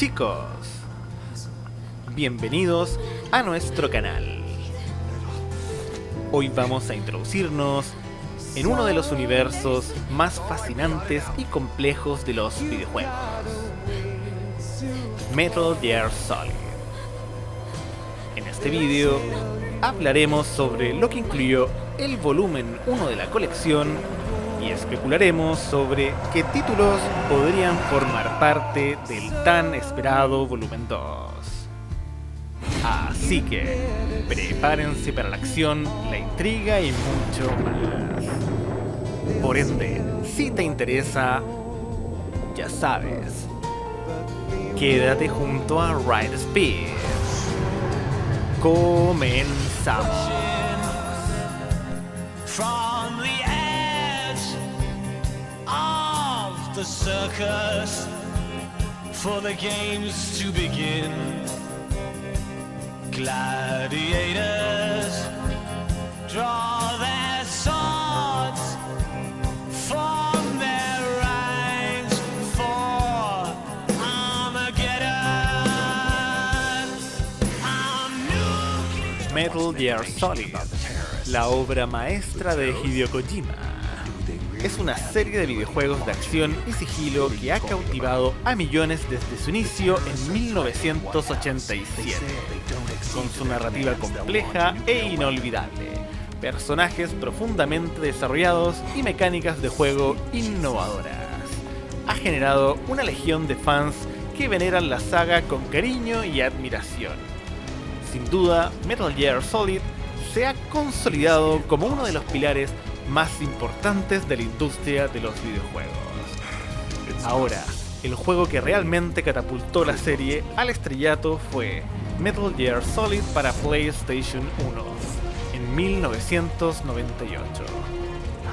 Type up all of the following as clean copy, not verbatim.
chicos, bienvenidos a nuestro canal. Hoy vamos a introducirnos en uno de los universos más fascinantes y complejos de los videojuegos, Metal Gear Solid. En este vídeo hablaremos sobre lo que incluyó el volumen 1 de la colección y especularemos sobre qué títulos podrían formar parte del tan esperado volumen 2. Así que prepárense para la acción, la intriga y mucho más. Por ende, si te interesa, ya sabes, quédate junto a Ride Speed. Comenzamos. From the edge of the circus for the games to begin. Gladiators draw their swords, form their ranks for Armageddon. Metal Gear Solid, la obra maestra de Hideo Kojima. Es una serie de videojuegos de acción y sigilo que ha cautivado a millones desde su inicio en 1987, con su narrativa compleja e inolvidable, personajes profundamente desarrollados y mecánicas de juego innovadoras. Ha generado una legión de fans que veneran la saga con cariño y admiración. Sin duda, Metal Gear Solid se ha consolidado como uno de los pilares más importantes de la industria de los videojuegos. Ahora, el juego que realmente catapultó la serie al estrellato fue Metal Gear Solid para PlayStation 1 en 1998.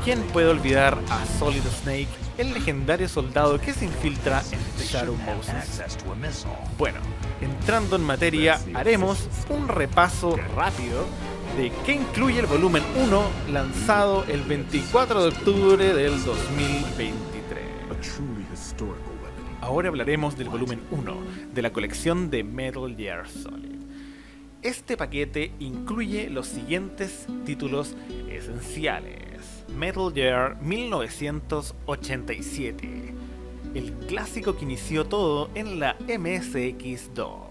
¿Quién puede olvidar a Solid Snake, el legendario soldado que se infiltra en Shadow Moses? Bueno, entrando en materia, haremos un repaso rápido de qué incluye el volumen 1 lanzado el 24 de octubre del 2023. Ahora hablaremos del volumen 1 de la colección de Metal Gear Solid. Este paquete incluye los siguientes títulos esenciales: Metal Gear 1987, el clásico que inició todo en la MSX2.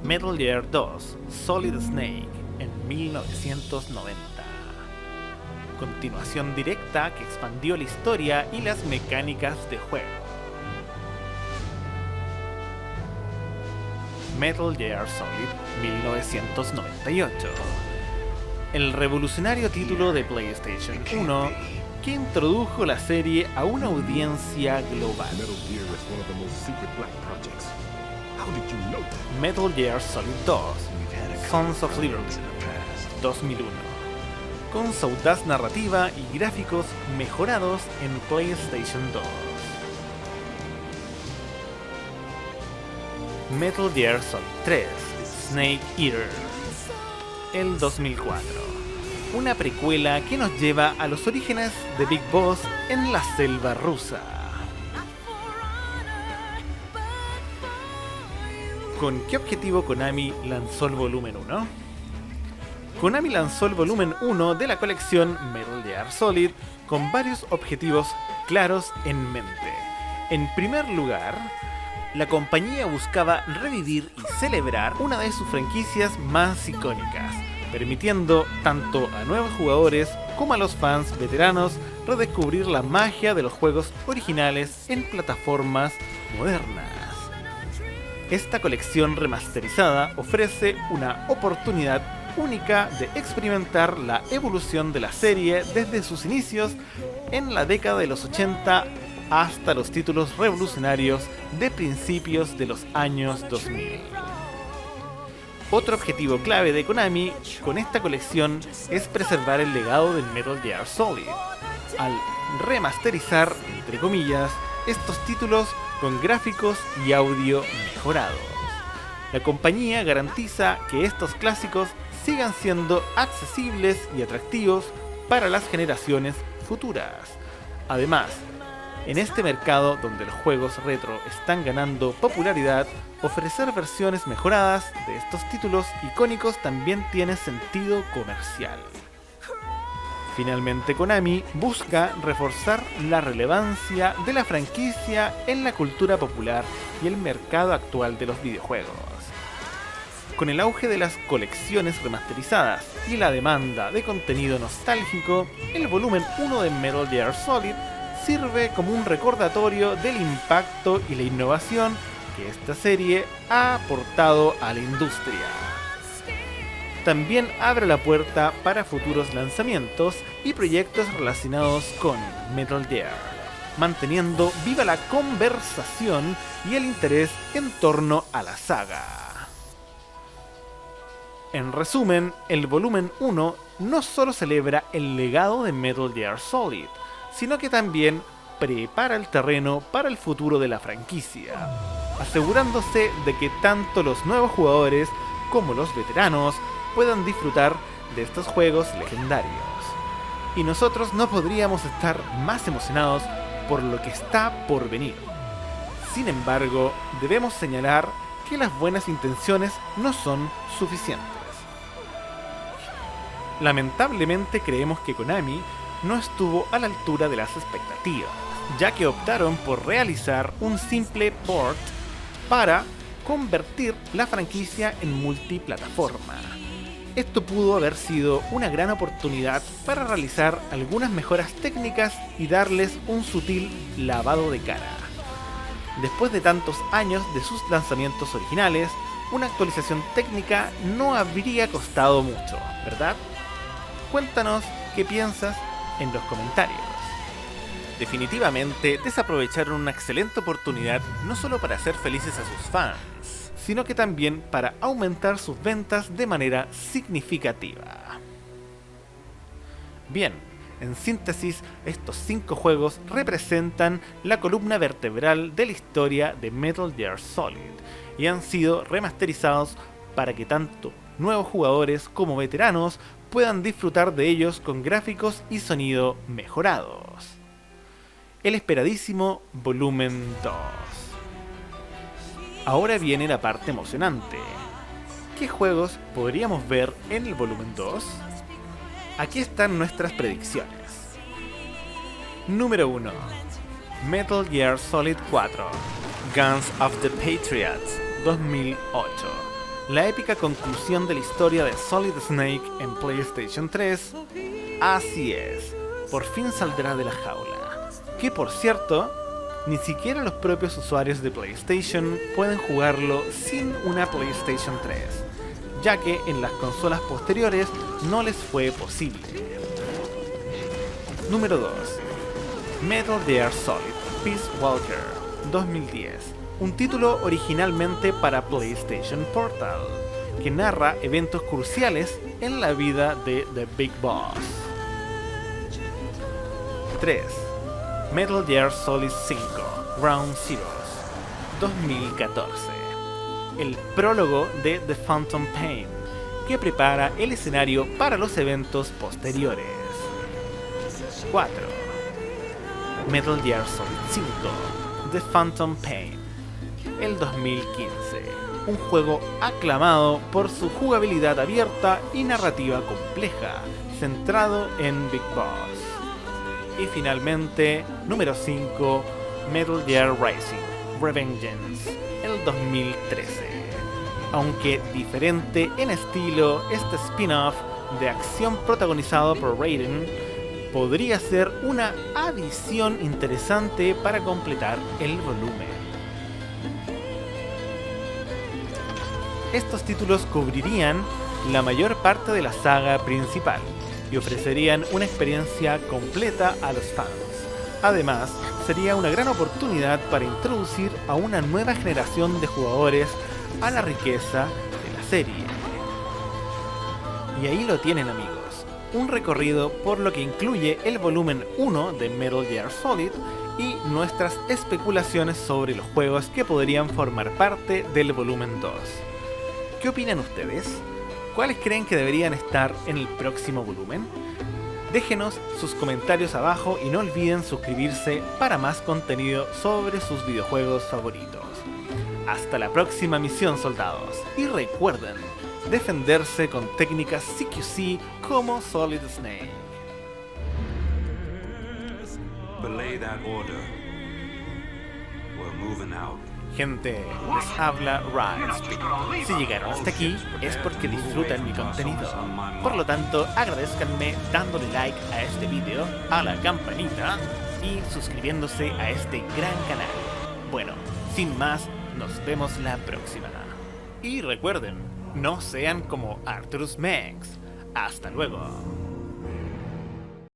Metal Gear 2 Solid Snake en 1990. Continuación directa que expandió la historia y las mecánicas de juego. Metal Gear Solid 1998. El revolucionario título de PlayStation 1 que introdujo la serie a una audiencia global. Metal Gear Solid 2 Sons of Liberty 2001, con su audaz narrativa y gráficos mejorados en PlayStation 2. Metal Gear Solid 3 Snake Eater, el 2004, una precuela que nos lleva a los orígenes de Big Boss en la selva rusa. ¿Con qué objetivo Konami lanzó el volumen 1? Konami lanzó el volumen 1 de la colección Metal Gear Solid con varios objetivos claros en mente. En primer lugar, la compañía buscaba revivir y celebrar una de sus franquicias más icónicas, permitiendo tanto a nuevos jugadores como a los fans veteranos redescubrir la magia de los juegos originales en plataformas modernas. Esta colección remasterizada ofrece una oportunidad única de experimentar la evolución de la serie desde sus inicios en la década de los 80 hasta los títulos revolucionarios de principios de los años 2000. Otro objetivo clave de Konami con esta colección es preservar el legado del Metal Gear Solid, al remasterizar, entre comillas, estos títulos con gráficos y audio mejorados. La compañía garantiza que estos clásicos sigan siendo accesibles y atractivos para las generaciones futuras. Además, En este mercado donde los juegos retro están ganando popularidad, ofrecer versiones mejoradas de estos títulos icónicos también tiene sentido comercial. Finalmente, Konami busca reforzar la relevancia de la franquicia en la cultura popular y el mercado actual de los videojuegos. Con el auge de las colecciones remasterizadas y la demanda de contenido nostálgico, el volumen 1 de Metal Gear Solid sirve como un recordatorio del impacto y la innovación que esta serie ha aportado a la industria. También abre la puerta para futuros lanzamientos y proyectos relacionados con Metal Gear, manteniendo viva la conversación y el interés en torno a la saga. En resumen, el volumen 1 no solo celebra el legado de Metal Gear Solid, sino que también prepara el terreno para el futuro de la franquicia, asegurándose de que tanto los nuevos jugadores como los veteranos puedan disfrutar de estos juegos legendarios. Y nosotros no podríamos estar más emocionados por lo que está por venir. Sin embargo, debemos señalar que las buenas intenciones no son suficientes. Lamentablemente creemos que Konami no estuvo a la altura de las expectativas, ya que optaron por realizar un simple port para convertir la franquicia en multiplataforma. Esto pudo haber sido una gran oportunidad para realizar algunas mejoras técnicas y darles un sutil lavado de cara. Después de tantos años de sus lanzamientos originales, una actualización técnica no habría costado mucho, ¿verdad? Cuéntanos qué piensas en los comentarios. Definitivamente desaprovecharon una excelente oportunidad no solo para hacer felices a sus fans, sino que también para aumentar sus ventas de manera significativa. Bien, en síntesis, estos 5 juegos representan la columna vertebral de la historia de Metal Gear Solid y han sido remasterizados para que tanto nuevos jugadores como veteranos puedan disfrutar de ellos con gráficos y sonido mejorados. El esperadísimo Volumen 2. Ahora viene la parte emocionante. ¿Qué juegos podríamos ver en el Volumen 2? Aquí están nuestras predicciones. Número 1. Metal Gear Solid 4 Guns of the Patriots 2008. La épica conclusión de la historia de Solid Snake en PlayStation 3. Así es, por fin saldrá de la jaula. Que por cierto, ni siquiera los propios usuarios de PlayStation pueden jugarlo sin una PlayStation 3, ya que en las consolas posteriores no les fue posible. Número 2. Metal Gear Solid Peace Walker 2010. Un título originalmente para PlayStation Portal, que narra eventos cruciales en la vida de The Big Boss. 3. Metal Gear Solid 5 Ground Zeroes 2014. El prólogo de The Phantom Pain, que prepara el escenario para los eventos posteriores. 4. Metal Gear Solid 5 The Phantom Pain, el 2015. Un juego aclamado por su jugabilidad abierta y narrativa compleja, centrado en Big Boss. Y finalmente, número 5, Metal Gear Rising Revengeance, el 2013. Aunque diferente en estilo, este spin-off de acción protagonizado por Raiden podría ser una adición interesante para completar el volumen. Estos títulos cubrirían la mayor parte de la saga principal y ofrecerían una experiencia completa a los fans. Además, sería una gran oportunidad para introducir a una nueva generación de jugadores a la riqueza de la serie. Y ahí lo tienen, amigos, un recorrido por lo que incluye el volumen 1 de Metal Gear Solid y nuestras especulaciones sobre los juegos que podrían formar parte del volumen 2. ¿Qué opinan ustedes? ¿Cuáles creen que deberían estar en el próximo volumen? Déjenos sus comentarios abajo y no olviden suscribirse para más contenido sobre sus videojuegos favoritos. Hasta la próxima misión, soldados, y recuerden defenderse con técnicas CQC como Solid Snake. Belay that order. We're moving out. Gente, les habla Ryan. Si llegaron hasta aquí es porque disfrutan mi contenido. Por lo tanto, agradezcanme dándole like a este video, a la campanita y suscribiéndose a este gran canal. Bueno, sin más, nos vemos la próxima. Y recuerden, no sean como Arturus Mex. Hasta luego.